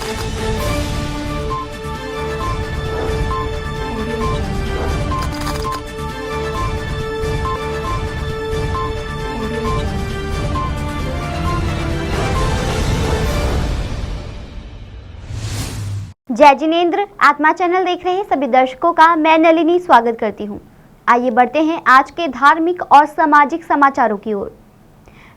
जय जिनेंद्र। आत्मा चैनल देख रहे सभी दर्शकों का मैं नलिनी स्वागत करती हूं। आइए बढ़ते हैं आज के धार्मिक और सामाजिक समाचारों की ओर।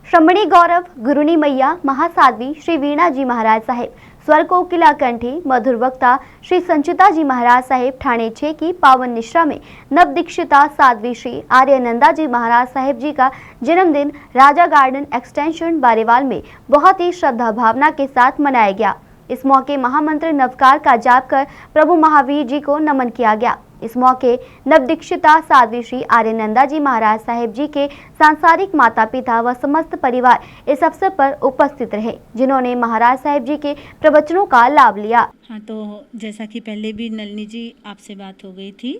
श्रमणी गौरव गुरुनी मैया महासाध्वी श्री वीणा जी महाराज साहेब, स्वर कोकिला कंठी मधुर वक्ता श्री संचिता जी महाराज साहेब ठाणे 6 की पावन निश्रा में नव दीक्षिता साध्वी श्री आर्यनंदा जी महाराज साहेब जी का जन्मदिन राजा गार्डन एक्सटेंशन बारेवाल में बहुत ही श्रद्धा भावना के साथ मनाया गया। इस मौके महामंत्र नवकार का जाप कर प्रभु महावीर जी को नमन किया गया। इस मौके नवदीक्षिता साध्वी श्री आर्यनंदा जी महाराज साहेब जी के सांसारिक माता पिता व समस्त परिवार इस अवसर पर उपस्थित रहे, जिन्होंने महाराज साहेब जी के प्रवचनों का लाभ लिया। हाँ, तो जैसा कि पहले भी नलिनी जी आपसे बात हो गई थी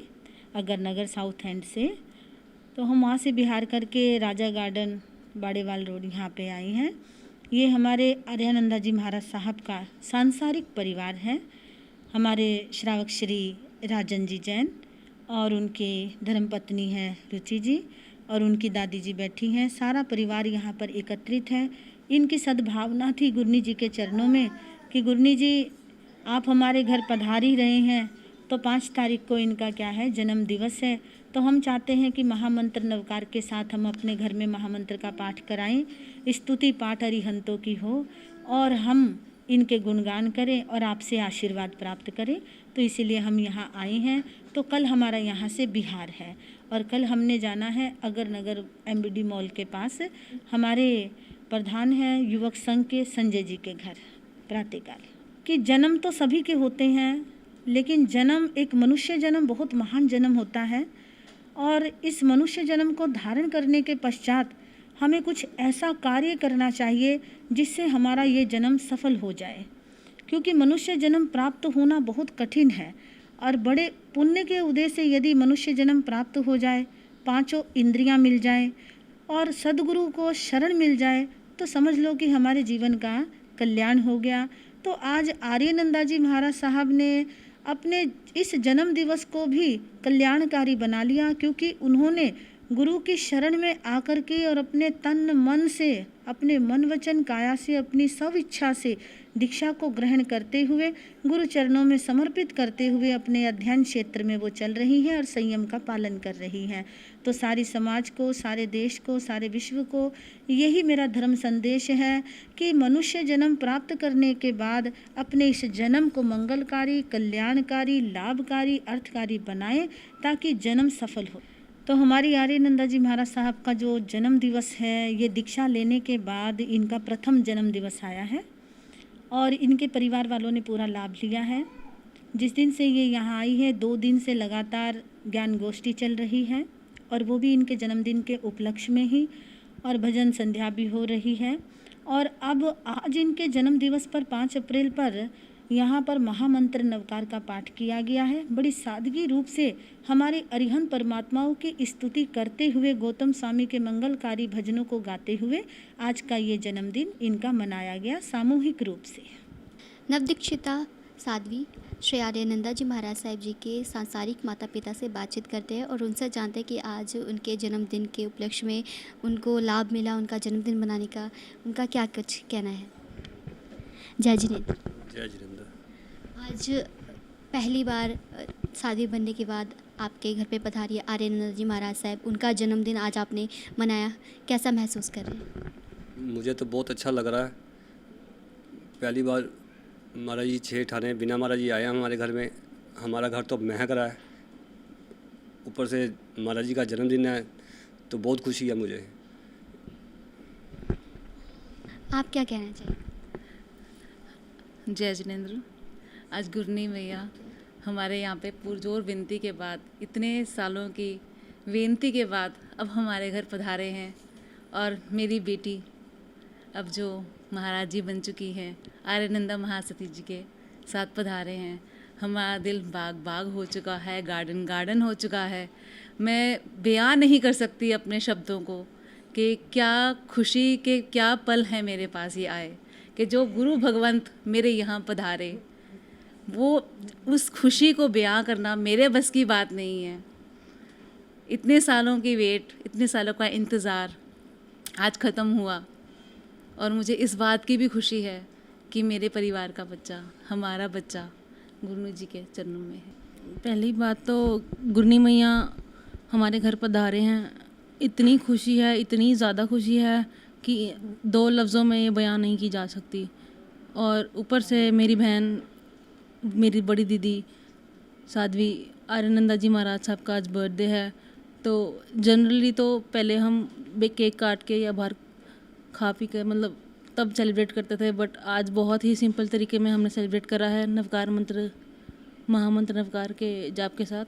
अगर नगर साउथ एंड से, तो हम वहाँ से बिहार करके राजा गार्डन बाड़ेवाल रोड यहाँ पे आई हैं। ये हमारे आर्यानंदा जी महाराज साहब का सांसारिक परिवार है। हमारे श्रावक श्री राजन जी जैन और उनके धर्मपत्नी हैं रुचि जी और उनकी दादी जी बैठी हैं। सारा परिवार यहाँ पर एकत्रित है। इनकी सद्भावना थी गुरनी जी के चरणों में कि गुरनी जी आप हमारे घर पधार ही रहे हैं, तो 5 तारीख को इनका क्या है जन्म दिवस है, तो हम चाहते हैं कि महामंत्र नवकार के साथ हम अपने घर में महामंत्र का पाठ कराएं, स्तुति पाठ अरिहंतों की हो और हम इनके गुणगान करें और आपसे आशीर्वाद प्राप्त करें। तो इसीलिए हम यहाँ आए हैं। तो कल हमारा यहाँ से बिहार है और कल हमने जाना है अगर नगर MBD मॉल के पास हमारे प्रधान हैं युवक संघ के संजय जी के घर प्रातःकाल। कि जन्म तो सभी के होते हैं, लेकिन जन्म एक मनुष्य जन्म बहुत महान जन्म होता है और इस मनुष्य जन्म को धारण करने के पश्चात हमें कुछ ऐसा कार्य करना चाहिए जिससे हमारा ये जन्म सफल हो जाए, क्योंकि मनुष्य जन्म प्राप्त होना बहुत कठिन है और बड़े पुण्य के उदय से यदि मनुष्य जन्म प्राप्त हो जाए, 5 इंद्रियां मिल जाए और सद्गुरु को शरण मिल जाए, तो समझ लो कि हमारे जीवन का कल्याण हो गया। तो आज आर्यनंदा जी महाराज साहब ने अपने इस जन्म दिवस को भी कल्याणकारी बना लिया, क्योंकि उन्होंने गुरु की शरण में आकर के और अपने तन मन से, अपने मन वचन काया से, अपनी सब इच्छा से दीक्षा को ग्रहण करते हुए गुरु चरणों में समर्पित करते हुए अपने अध्ययन क्षेत्र में वो चल रही हैं और संयम का पालन कर रही हैं। तो सारी समाज को, सारे देश को, सारे विश्व को यही मेरा धर्म संदेश है कि मनुष्य जन्म प्राप्त करने के बाद अपने इस जन्म को मंगलकारी, कल्याणकारी, लाभकारी, अर्थकारी बनाएं ताकि जन्म सफल हो। तो हमारी आर्यनंदा जी महाराज साहब का जो जन्म दिवस है, ये दीक्षा लेने के बाद इनका प्रथम जन्म दिवस आया है और इनके परिवार वालों ने पूरा लाभ लिया है। जिस दिन से ये यहाँ आई है 2 दिन से लगातार ज्ञान गोष्ठी चल रही है और वो भी इनके जन्मदिन के उपलक्ष्य में ही, और भजन संध्या भी हो रही है। और अब आज इनके जन्म दिवस पर 5 अप्रैल पर यहाँ पर महामंत्र नवकार का पाठ किया गया है। बड़ी सादगी रूप से हमारे अरिहंत परमात्माओं की स्तुति करते हुए, गौतम स्वामी के मंगलकारी भजनों को गाते हुए आज का ये जन्मदिन इनका मनाया गया सामूहिक रूप से। नवदीक्षिता साध्वी श्री आर्यनंदा जी महाराज साहिब जी के सांसारिक माता पिता से बातचीत करते हैं और उनसे जानते हैं कि आज उनके जन्मदिन के उपलक्ष्य में उनको लाभ मिला उनका जन्मदिन मनाने का, उनका क्या कुछ कहना है। जय जिनेंद्र। जय जिनेंद्र। आज पहली बार शादी बनने के बाद आपके घर पे पधारी आर्यनंदा जी महाराज साहब, उनका जन्मदिन आज आपने मनाया, कैसा महसूस कर रहे हैं। मुझे तो बहुत अच्छा लग रहा है। पहली बार महाराज जी 6 ठाणे बिना महाराज जी आए हमारे घर में। हमारा घर तो महक रहा है, ऊपर से महाराज जी का जन्मदिन है, तो बहुत खुशी है मुझे। आप क्या कहना चाहिए। जय जिनेंद्र। आज गुरनी मैया हमारे यहाँ पे पुरजोर विनती के बाद, इतने सालों की विनती के बाद अब हमारे घर पधारे हैं और मेरी बेटी अब जो महाराज जी बन चुकी हैं, आर्यनंदा महासती जी के साथ पधारे हैं। हमारा दिल बाग बाग हो चुका है, गार्डन गार्डन हो चुका है। मैं बयान नहीं कर सकती अपने शब्दों को कि क्या खुशी के क्या पल हैं मेरे पास ये आए, कि जो गुरु भगवंत मेरे यहाँ पधारे, वो उस खुशी को बयां करना मेरे बस की बात नहीं है। इतने सालों की वेट, इतने सालों का इंतज़ार आज ख़त्म हुआ और मुझे इस बात की भी खुशी है कि मेरे परिवार का बच्चा, हमारा बच्चा गुरु जी के चरणों में है। पहली बात तो गुरनी मैया हमारे घर पधारे हैं, इतनी खुशी है, इतनी ज़्यादा खुशी है कि 2 लफ्ज़ों में ये बयान नहीं की जा सकती। और ऊपर से मेरी बहन, मेरी बड़ी दीदी साध्वी आर्यनंदा जी महाराज साहब का आज बर्थडे है, तो जनरली तो पहले हम केक काट के या बाहर खा पी के मतलब तब सेलिब्रेट करते थे, बट आज बहुत ही सिंपल तरीके में हमने सेलिब्रेट करा है नवकार मंत्र, महामंत्र नवकार के जाप के साथ।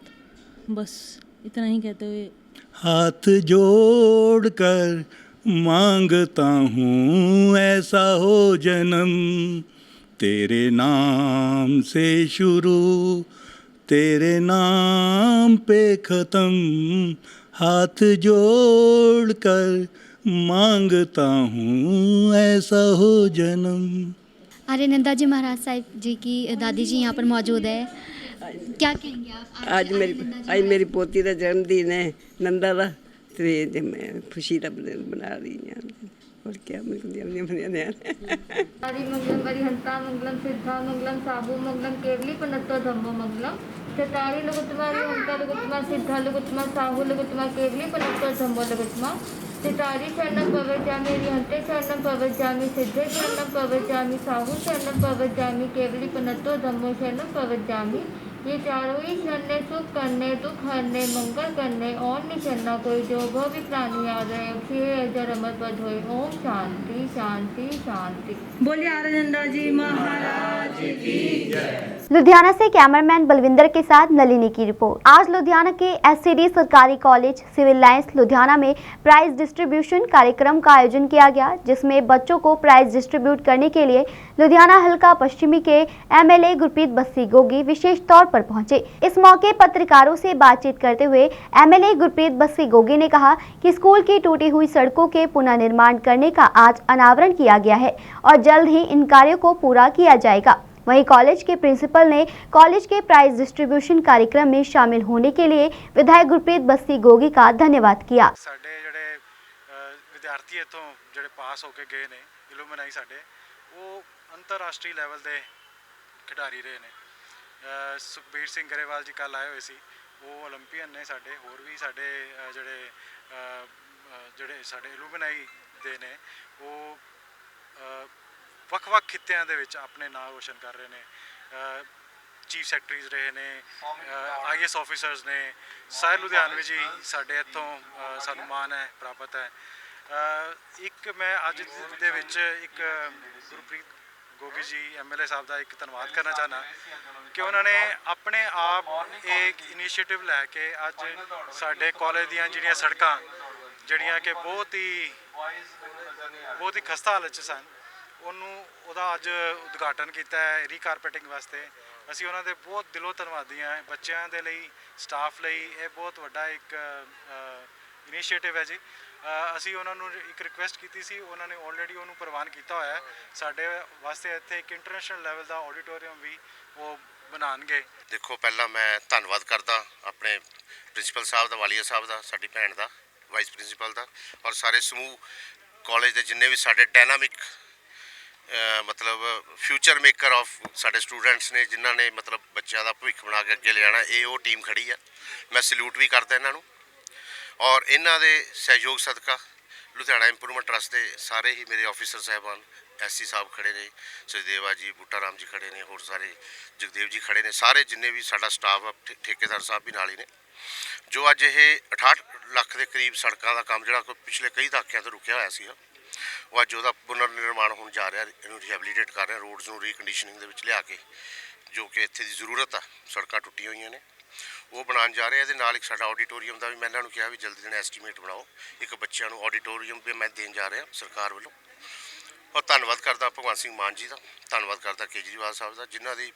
बस इतना ही कहते हुए हाथ जोड़ कर मांगता हूँ ऐसा हो जन्म, तेरे नाम से शुरू तेरे नाम पे ख़त्म, हाथ जोड़ कर मांगता हूँ ऐसा हो जन्म। आर्यनंदा जी महाराज साहिब जी की दादी जी यहाँ पर मौजूद है, क्या कहेंगे आप? आज मेरी पोती का जन्मदिन है नंदा का, तो मैं खुशी का बना रही हूँ। और क्या हरि मंगलम वरिहंता मंगलम सिद्धा मंगलम साबु मंगलम केवली पनत्तो धम्मो मंगलम चतारी लघुत्तमा हंता लघुत्तमा सिद्धा लघुत्तमा साहु लघुत्तमा केवली पनत्तो धम्मो लघुत्तमा चतारी शरणम पवज्जामि रिहंते शरणम पवज्जामि सिद्धे शरणम पवज्जामि साहु शरणम पवज्जामि केवली पनत्तो धम्मो शरणम पवज्जामि। ये चारों ही शरण सुख करने, दुख हरने, मंगल करने और निचरना कोई जो भी प्राणी आ रहे अक्षय अमर पद होए। ओम शांति शांति शांति। बोलिए आर्यनंदा जी महाराज की जय। लुधियाना से कैमरामैन बलविंदर के साथ नलिनी की रिपोर्ट। आज लुधियाना के एससीडी सरकारी कॉलेज सिविल लाइंस लुधियाना में प्राइज डिस्ट्रीब्यूशन कार्यक्रम का आयोजन किया गया, जिसमें बच्चों को प्राइज डिस्ट्रीब्यूट करने के लिए लुधियाना हल्का पश्चिमी के एमएलए गुरप्रीत बस्सी गोगी विशेष तौर पर पहुंचे। इस मौके पत्रकारों से बातचीत करते हुए एमएलए गुरप्रीत बस्सी गोगी ने कहा कि स्कूल की टूटी हुई सड़कों के पुनर्निर्माण करने का आज अनावरण किया गया है और जल्द ही इन कार्यों को पूरा किया जाएगा। वहीं कॉलेज के प्रिंसिपल ने कॉलेज के प्राइज डिस्ट्रीब्यूशन कार्यक्रम में शामिल होने के लिए विधायक गुरप्रीत बस्सी गोगी का धन्यवाद किया। साडे जिहड़े विद्यार्थी इत्थों जिहड़े पास होके गए ने इलूमिनाई साडे वो अंतरराष्ट्रीय लैवल दे खिडारी रहे ने। सुखबीर सिंह गरेवाल जी कल आए हुए सी, वो ओलंपीयन ने साडे, होर भी साडे जिहड़े साडे इलूमिनाई दे ने वो ਵੱਖ-ਵੱਖ ਖਿੱਤਿਆਂ ਦੇ ਵਿੱਚ ਆਪਣੇ ਨਾਂ ਰੋਸ਼ਨ ਕਰ ਰਹੇ ਨੇ। ਚੀਫ ਸੈਕਟਰੀਜ਼ ਰਹੇ ਨੇ, ਆਈਐਸ ਆਫੀਸਰਸ ਨੇ, ਸਾਰੇ ਲੁਧਿਆਣਵੀ ਜੀ ਸਾਡੇ ਇੱਥੋਂ ਸਾਨੂੰ ਮਾਣ ਹੈ ਪ੍ਰਾਪਤ ਹੈ। ਇੱਕ ਮੈਂ ਅੱਜ ਦੇ ਵਿੱਚ ਇੱਕ ਗੁਰਪ੍ਰੀਤ ਗੋਗੀ ਜੀ ਐਮਐਲਏ ਸਾਹਿਬ ਦਾ ਇੱਕ ਧੰਨਵਾਦ ਕਰਨਾ ਚਾਹੁੰਦਾ ਕਿ ਉਹਨਾਂ ਨੇ ਆਪਣੇ ਆਪ ਇੱਕ ਇਨੀਸ਼ੀਏਟਿਵ ਲੈ ਕੇ ਅੱਜ ਸਾਡੇ ਕਾਲਜ ਦੀਆਂ ਜਿਹੜੀਆਂ ਸੜਕਾਂ ਜਿਹੜੀਆਂ ਕਿ ਬਹੁਤ ਹੀ ਖਸਤਾ ਹਾਲਤ 'ਚ ਸਨ, ਉਹਦਾ ਅੱਜ ਉਦਘਾਟਨ ਕੀਤਾ ਹੈ ਰੀਕਾਰਪੇਟਿੰਗ ਵਾਸਤੇ। ਅਸੀਂ ਉਹਨਾਂ ਦੇ ਬਹੁਤ ਦਿਲੋਂ ਧੰਨਵਾਦੀ ਹਾਂ। ਬੱਚਿਆਂ ਦੇ ਲਈ, ਸਟਾਫ ਲਈ ਇਹ ਬਹੁਤ ਵੱਡਾ ਇੱਕ ਇਨੀਸ਼ੀਏਟਿਵ ਹੈ ਜੀ। ਅਸੀਂ ਉਹਨਾਂ ਨੂੰ ਇੱਕ ਰਿਕੁਐਸਟ ਕੀਤੀ ਸੀ, ਉਹਨਾਂ ਨੇ ਆਲਰੇਡੀ ਉਹਨੂੰ ਪ੍ਰਵਾਨ ਕੀਤਾ ਹੋਇਆ ਹੈ। ਸਾਡੇ ਵਾਸਤੇ ਇੱਥੇ ਇੱਕ ਇੰਟਰਨੈਸ਼ਨਲ ਲੈਵਲ ਦਾ ਆਡੀਟੋਰੀਅਮ ਵੀ ਉਹ ਬਣਾਉਣਗੇ। ਦੇਖੋ, ਪਹਿਲਾਂ ਮੈਂ ਧੰਨਵਾਦ ਕਰਦਾ ਆਪਣੇ ਪ੍ਰਿੰਸੀਪਲ ਸਾਹਿਬ ਦਾ, ਵਾਲੀਆ ਸਾਹਿਬ ਦਾ, ਸਾਡੀ ਭੈਣ ਦਾ, ਵਾਈਸ ਪ੍ਰਿੰਸੀਪਲ ਦਾ ਔਰ ਸਾਰੇ ਸਮੂਹ ਕਾਲਜ ਦੇ ਜਿੰਨੇ ਵੀ ਸਾਡੇ ਡਾਇਨਾਮਿਕ मतलब फ्यूचर मेकर ऑफ साढ़े स्टूडेंट्स ने, जिन्हों ने मतलब बच्चों का भविख बना के अगे ले आना। ये वो टीम खड़ी है, मैं सल्यूट भी करता इन्हों और इन्हों के सहयोग सदका लुधियाना इंप्रूवमेंट ट्रस्ट के सारे ही मेरे ऑफिसर साहबान, एससी साहब खड़े ने, सचदेवा जी, बूटा राम जी खड़े ने, होर सारे जगदेव जी खड़े ने, सारे जिन्ने भी साडा स्टाफ है, ठेकेदार साहब भी नाल ही ने। जो अज ये 68 लाख के करीब सड़कों का काम जो पिछले कई दहाकिਆਂ तो रुकिया होया सी, वो अज वो पुनर्निर्माण होने जा रहा, इन्हू रिहेबिलिटेट कर रहे, रोड्स में रीकंडीशनिंग के लिया के जो कि इत्थे दी जरूरत आ, सड़क टुटी हुई ने वो बना जा रहे। ये नाल एक साडा ऑडिटोरीयम का भी मैं इन्होंने कहा भी जल्दी दिन एस्टीमेट बनाओ, एक बच्चों को ऑडिटोरीयम भी मैं देन जा रहा सरकार वालों। और धन्नवाद करता भगवंत सिंह मान जी का, धन्नवाद करता केजरीवाल साहब का, जिन्हों की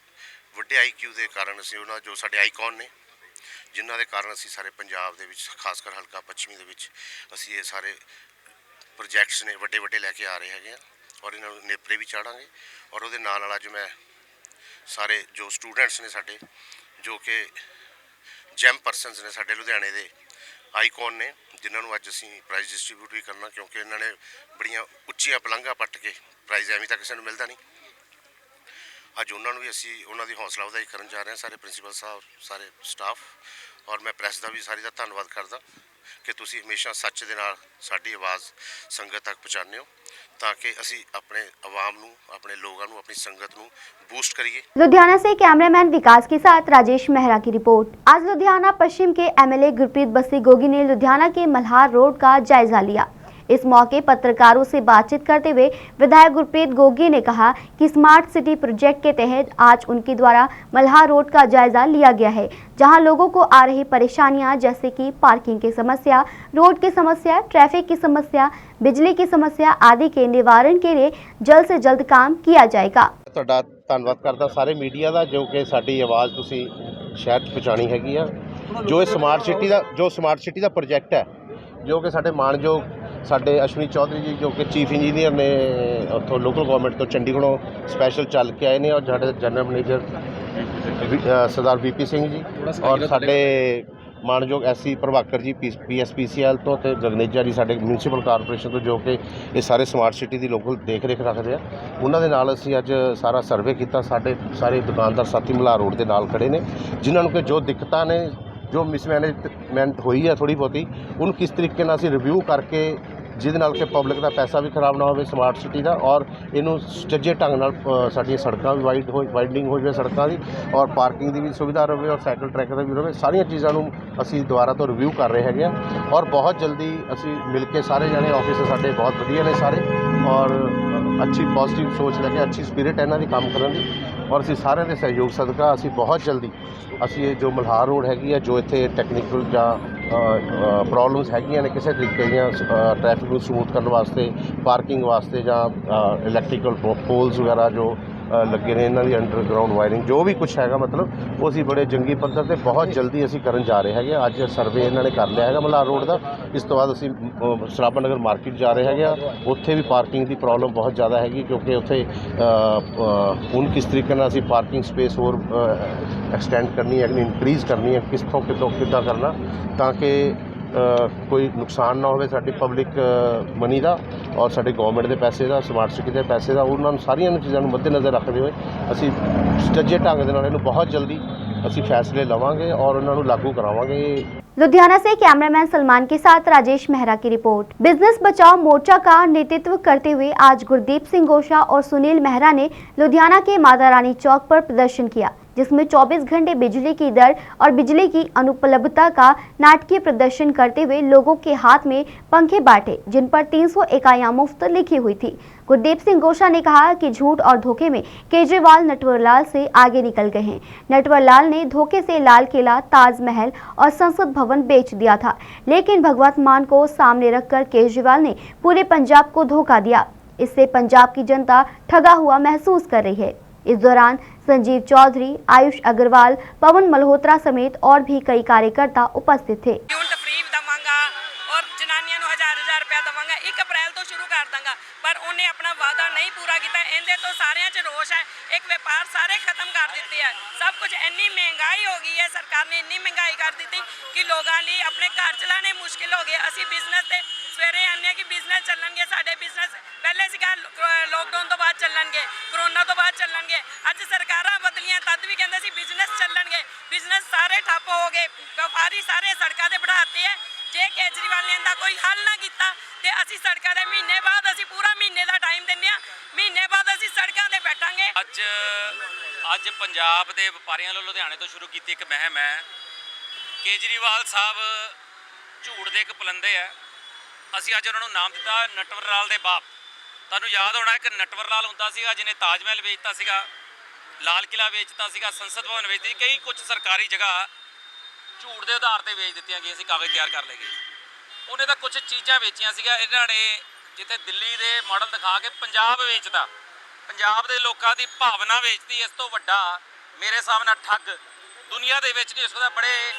वड्डे IQ के कारण असीं उन्होंने जो साडे आईकॉन ने, जिन्हों के कारण असीं सारे पंजाब दे विच, खासकर हल्का पश्चिमी दे विच असीं ये सारे प्रोजैक्ट्स ने वड्डे वड्डे लैके आ रहे हैं ਔਰ ਇਹਨਾਂ ਨੂੰ ਨੇਪਰੇ ਵੀ ਚਾੜਾਂਗੇ। ਔਰ ਉਹਦੇ ਨਾਲ ਅੱਜ ਮੈਂ ਸਾਰੇ ਜੋ ਸਟੂਡੈਂਟਸ ਨੇ ਸਾਡੇ, ਜੋ ਕਿ ਜੈਮ ਪਰਸਨਸ ਨੇ ਸਾਡੇ ਲੁਧਿਆਣੇ ਦੇ ਆਈਕਨ ਨੇ, ਜਿਨ੍ਹਾਂ ਨੂੰ ਅੱਜ ਅਸੀਂ ਪ੍ਰਾਈਜ਼ ਡਿਸਟਰੀਬਿਊਟ ਵੀ ਕਰਨਾ, ਕਿਉਂਕਿ ਇਹਨਾਂ ਨੇ ਬੜੀਆਂ ਉੱਚੀਆਂ ਪਲੰਘਾਂ ਪੱਟ ਕੇ ਪ੍ਰਾਈਜ਼ ਐਵੇਂ ਤਾਂ ਕਿਸੇ ਨੂੰ ਮਿਲਦਾ ਨਹੀਂ। ਅੱਜ ਉਹਨਾਂ ਨੂੰ ਵੀ ਅਸੀਂ ਉਹਨਾਂ ਦੀ ਹੌਸਲਾ ਅਫਜ਼ਾਈ ਕਰਨ ਜਾ ਰਹੇ ਹਾਂ, ਸਾਰੇ ਪ੍ਰਿੰਸੀਪਲ ਸਾਹਿਬ, ਸਾਰੇ ਸਟਾਫ। ਔਰ ਮੈਂ ਪ੍ਰੈਸ ਦਾ ਵੀ ਸਾਰੀ ਦਾ ਧੰਨਵਾਦ ਕਰਦਾ ਕਿ ਤੁਸੀਂ ਹਮੇਸ਼ਾ ਸੱਚ ਦੇ ਨਾਲ ਸਾਡੀ ਆਵਾਜ਼ ਸੰਗਤ ਤੱਕ ਪਹੁੰਚਾਉਂਦੇ ਹੋ, ਤਾਂ कि ਅਸੀਂ अपने आवाम ਨੂੰ, अपने लोगों ਨੂੰ, अपनी संगत ਨੂੰ बूस्ट करिए। लुधियाना से कैमरामैन विकास के साथ राजेश मेहरा की रिपोर्ट। आज लुधियाना पश्चिम के एमएलए गुरप्रीत बस्सी गोगी ने लुधियाना के मल्हार रोड का जायजा लिया। इस मौके पत्रकारों से बातचीत करते हुए विधायक गुरप्रीत गोगी ने कहा कि स्मार्ट सिटी प्रोजेक्ट के तहत आज उनके द्वारा मल्हार रोड का जायजा लिया गया है, जहां लोगों को आ रही परेशानियां जैसे कि पार्किंग की समस्या, रोड की समस्या, ट्रैफिक की समस्या, बिजली की समस्या आदि के निवारण के लिए जल्द से जल्द काम किया जाएगा। ਤੁਹਾਡਾ ਧੰਨਵਾਦ ਕਰਦਾ ਸਾਰੇ ਮੀਡੀਆ ਦਾ, ਜੋ ਕਿ ਸਾਡੀ ਆਵਾਜ਼ ਤੁਸੀਂ ਸ਼ਹਿਰ 'ਚ ਪਹੁੰਚਾਉਣੀ ਹੈਗੀ ਆ। ਜੋ ਸਮਾਰਟ ਸਿਟੀ ਦਾ ਪ੍ਰੋਜੈਕਟ ਹੈ, ਜੋ ਕਿ ਸਾਡੇ ਮਾਣਯੋਗ ਸਾਡੇ ਅਸ਼ਵਨੀ ਚੌਧਰੀ ਜੀ, ਜੋ ਕਿ ਚੀਫ ਇੰਜੀਨੀਅਰ ਨੇ ਉੱਥੋਂ ਲੋਕਲ ਗਵਰਨਮੈਂਟ ਤੋਂ ਚੰਡੀਗੜ੍ਹੋਂ ਸਪੈਸ਼ਲ ਚੱਲ ਕੇ ਆਏ ਨੇ, ਔਰ ਸਾਡੇ ਜਨਰਲ ਮੈਨੇਜਰ ਸਰਦਾਰ ਵੀਪੀ ਸਿੰਘ ਜੀ, ਔਰ ਸਾਡੇ ਮਾਣਯੋਗ ਐਸਸੀ ਪ੍ਰਭਾਕਰ ਜੀ ਪੀਐਸਪੀਸੀਐਲ ਤੋਂ, ਅਤੇ ਗਗਨੇਜਾ ਜੀ ਸਾਡੇ ਮਿਊਨਸੀਪਲ ਕਾਰਪੋਰੇਸ਼ਨ ਤੋਂ, ਜੋ ਕਿ ਇਹ ਸਾਰੇ ਸਮਾਰਟ ਸਿਟੀ ਦੀ ਲੋਕਲ ਦੇਖ ਰੇਖ ਰੱਖਦੇ ਆ। ਉਹਨਾਂ ਦੇ ਨਾਲ ਅਸੀਂ ਅੱਜ ਸਾਰਾ ਸਰਵੇ ਕੀਤਾ। ਸਾਡੇ ਸਾਰੇ ਦੁਕਾਨਦਾਰ ਸਾਥੀ ਮਲ੍ਹਾਰ ਰੋਡ ਦੇ ਨਾਲ ਖੜੇ ਨੇ, ਜਿਨ੍ਹਾਂ ਨੂੰ ਕਿ ਜੋ ਦਿੱਕਤਾਂ ਨੇ, ਜੋ ਮਿਸਮੈਨੇਜਮੈਂਟ ਹੋਈ ਹੈ ਥੋੜ੍ਹੀ ਬਹੁਤੀ, ਉਹਨੂੰ ਕਿਸ ਤਰੀਕੇ ਨਾਲ ਅਸੀਂ ਰਿਵਿਊ ਕਰਕੇ, ਜਿਹਦੇ ਨਾਲ ਕਿ ਪਬਲਿਕ ਦਾ ਪੈਸਾ ਵੀ ਖਰਾਬ ਨਾ ਹੋਵੇ ਸਮਾਰਟ ਸਿਟੀ ਦਾ, ਔਰ ਇਹਨੂੰ ਸੁਚੱਜੇ ਢੰਗ ਨਾਲ ਸਾਡੀਆਂ ਸੜਕਾਂ ਵੀ ਵਾਈਡਨਿੰਗ ਹੋ ਜਾਵੇ ਸੜਕਾਂ ਦੀ, ਔਰ ਪਾਰਕਿੰਗ ਦੀ ਵੀ ਸੁਵਿਧਾ ਰਹੇ, ਔਰ ਸਾਈਕਲ ਟਰੈਕ ਦਾ ਵੀ ਰਹੇ। ਸਾਰੀਆਂ ਚੀਜ਼ਾਂ ਨੂੰ ਅਸੀਂ ਦੁਬਾਰਾ ਤੋਂ ਰਿਵਿਊ ਕਰ ਰਹੇ ਹੈਗੇ ਆ, ਔਰ ਬਹੁਤ ਜਲਦੀ ਅਸੀਂ ਮਿਲ ਕੇ ਸਾਰੇ ਜਾਣੇ, ਆਫਿਸਰ ਸਾਡੇ ਬਹੁਤ ਵਧੀਆ ਨੇ ਸਾਰੇ, ਔਰ ਅੱਛੀ ਪੋਜ਼ਿਟਿਵ ਸੋਚ ਲੈ ਕੇ, ਅੱਛੀ ਸਪਿਰਿਟ ਇਹਨਾਂ ਦੀ ਕੰਮ ਕਰਨ ਦੀ, ਔਰ ਅਸੀਂ ਸਾਰਿਆਂ ਦੇ ਸਹਿਯੋਗ ਸਦਕਾ ਅਸੀਂ ਬਹੁਤ ਜਲਦੀ ਅਸੀਂ ਇਹ ਜੋ ਮਲਹਾਰ ਰੋਡ ਹੈਗੀ ਆ, ਜੋ ਇੱਥੇ ਟੈਕਨੀਕਲ ਜਾਂ ਪ੍ਰੋਬਲਮਸ ਹੈਗੀਆਂ ਨੇ ਕਿਸੇ ਤਰੀਕੇ ਦੀਆਂ, ਟ੍ਰੈਫਿਕ ਨੂੰ ਸਮੂਥ ਕਰਨ ਵਾਸਤੇ, ਪਾਰਕਿੰਗ ਵਾਸਤੇ, ਜਾਂ ਇਲੈਕਟ੍ਰੀਕਲ ਪੋਲਸ ਵਗੈਰਾ ਜੋ ਲੱਗੇ ਨੇ, ਇਹਨਾਂ ਦੀ ਅੰਡਰਗਰਾਊਂਡ ਵਾਇਰਿੰਗ, ਜੋ ਵੀ ਕੁਛ ਹੈਗਾ, ਮਤਲਬ ਉਹ ਅਸੀਂ ਬੜੇ ਜੰਗੀ ਪੱਧਰ 'ਤੇ ਬਹੁਤ ਜਲਦੀ ਅਸੀਂ ਕਰਨ ਜਾ ਰਹੇ ਹੈਗੇ। ਅੱਜ ਸਰਵੇ ਇਹਨਾਂ ਨੇ ਕਰ ਲਿਆ ਹੈਗਾ ਮਲਹਾਰ ਰੋਡ ਦਾ। ਇਸ ਤੋਂ ਬਾਅਦ ਅਸੀਂ ਸਰਾਭਾ ਨਗਰ ਮਾਰਕੀਟ ਜਾ ਰਹੇ ਹੈਗੇ ਆ। ਉੱਥੇ ਵੀ ਪਾਰਕਿੰਗ ਦੀ ਪ੍ਰੋਬਲਮ ਬਹੁਤ ਜ਼ਿਆਦਾ ਹੈਗੀ, ਕਿਉਂਕਿ ਉੱਥੇ ਹੁਣ ਕਿਸ ਤਰੀਕੇ ਨਾਲ ਅਸੀਂ ਪਾਰਕਿੰਗ ਸਪੇਸ ਹੋਰ ਐਕਸਟੈਂਡ ਕਰਨੀ ਹੈ, ਇਨਕਰੀਜ਼ ਕਰਨੀ ਹੈ, ਕਿੱਦਾਂ ਕਰਨਾ, ਤਾਂ ਕਿ ਕੋਈ ਨੁਕਸਾਨ ਨਾ ਹੋਵੇ ਸਾਡੀ ਪਬਲਿਕ ਮਨੀ ਦਾ, ਔਰ ਸਾਡੇ ਗਵਰਨਮੈਂਟ ਦੇ ਪੈਸੇ ਦਾ, ਸਮਾਰਟ ਸਿਟੀ ਦੇ ਪੈਸੇ ਦਾ। ਉਹਨਾਂ ਨੂੰ ਸਾਰੀਆਂ ਨੂੰ ਚੀਜ਼ਾਂ ਨੂੰ ਮੱਦੇਨਜ਼ਰ ਰੱਖਦੇ ਹੋਏ ਅਸੀਂ ਸੁਚੱਜੇ ਢੰਗ ਦੇ ਨਾਲ ਇਹਨੂੰ ਬਹੁਤ ਜਲਦੀ ਅਸੀਂ ਫੈਸਲੇ ਲਵਾਂਗੇ ਔਰ ਉਹਨਾਂ ਨੂੰ ਲਾਗੂ करावांगे। लुधियाना से कैमरामैन सलमान के साथ राजेश मेहरा की रिपोर्ट। बिजनेस बचाओ मोर्चा का नेतृत्व करते हुए आज गुरदीप सिंह गोशा और सुनील मेहरा ने लुधियाना के माता रानी चौक पर प्रदर्शन किया, जिसमें 24 घंटे बिजली की दर और बिजली की अनुपलब्धता का नाटकीय प्रदर्शन करते हुए लोगों के हाथ में पंखे बांटे, जिन पर 300 इकाइयां मुफ्त लिखी हुई थी। गुरदीप सिंह गोशा ने कहा कि झूठ और धोखे में केजरीवाल नटवरलाल से आगे निकल गए हैं। नटवरलाल ने धोखे से लाल किला, ताजमहल और संसद भवन बेच दिया था, लेकिन भगवंत मान को सामने रखकर केजरीवाल ने पूरे पंजाब को धोखा दिया। इससे पंजाब की जनता ठगा हुआ महसूस कर रही है। इस दौरान संजीव चौधरी, आयुष अग्रवाल, पवन मल्होत्रा समेत और भी कई कार्यकर्ता उपस्थित थे। और जनानियां ਨੂੰ हज़ार रुपया दवांगा, 1 अप्रैल तो शुरू कर दांगा, पर उन्हें अपना वादा नहीं पूरा किया। इनके तो सारियां च रोष है, एक व्यापार सारे खत्म कर दिते है। सब कुछ इन्नी महंगाई हो गई है, सरकार ने इन्नी महंगाई कर दी कि लोगों लिए अपने घर चलाने मुश्किल हो गए। असी बिजनेस से सवेरे आने कि बिजनेस चलणगे, साडे बिजनेस पहले सीगा लॉकडाउन तो बाद चलणगे, कोरोना तो बाद चलणगे। अज सरकारां बदलियां तद भी कहंदे सी बिजनेस चलणगे, बिजनेस सारे ठप हो गए, व्यापारी सारे सड़कों ते बढ़ाते है। जे केजरीवाल ने इनका कोई हल ना किया तो असी सड़कों के महीने बाद, असी पूरा महीने का टाइम देने, महीने बाद असी सड़कों ते बैठांगे। ਅੱਜ ਪੰਜਾਬ ਦੇ ਵਪਾਰੀਆਂ ਵੱਲੋਂ ਲੁਧਿਆਣੇ ਤੋਂ ਸ਼ੁਰੂ ਕੀਤੀ ਇੱਕ ਮੁਹਿੰਮ ਹੈ। ਕੇਜਰੀਵਾਲ ਸਾਹਿਬ ਝੂਠ ਦੇ ਇੱਕ ਪਲੰਦੇ ਹੈ। ਅਸੀਂ ਅੱਜ ਉਹਨਾਂ ਨੂੰ ਨਾਮ ਦਿੱਤਾ ਨਟਵਰ ਲਾਲ ਦੇ ਬਾਪ। ਤੁਹਾਨੂੰ ਯਾਦ ਹੋਣਾ ਇੱਕ ਨਟਵਰ ਲਾਲ ਹੁੰਦਾ ਸੀਗਾ ਜਿਹਨੇ ਤਾਜ ਮਹਿਲ ਵੇਚਤਾ ਸੀਗਾ, ਲਾਲ ਕਿਲਾ ਵੇਚਤਾ ਸੀਗਾ, ਸੰਸਦ ਭਵਨ ਵੇਚਤੀ, ਕਈ ਕੁਝ ਸਰਕਾਰੀ ਜਗ੍ਹਾ ਝੂਠ ਦੇ ਆਧਾਰ ਤੇ ਵੇਚ ਦਿੱਤੀਆਂ ਗਈਆਂ ਸੀ, ਕਾਗਜ਼ ਤਿਆਰ ਕਰ ਲਏ ਗਏ। ਉਹਨੇ ਤਾਂ ਕੁਝ ਚੀਜ਼ਾਂ ਵੇਚੀਆਂ ਸੀਗਾ ਇਹਨਾਂ ਨੇ, ਜਿੱਥੇ ਦਿੱਲੀ ਦੇ ਮਾਡਲ ਦਿਖਾ ਕੇ ਪੰਜਾਬ ਵੇਚਦਾ, ਪੰਜਾਬ ਦੇ ਲੋਕਾਂ ਦੀ ਭਾਵਨਾ ਵੇਚਦੀ। ਇਸ ਤੋਂ ਵੱਡਾ ਮੇਰੇ ਹਿਸਾਬ ਨਾਲ ਠੱਗ ਦੁਨੀਆ ਦੇ ਵਿੱਚ ਨਹੀਂ ਹੋ ਸਕਦਾ। ਬੜੇ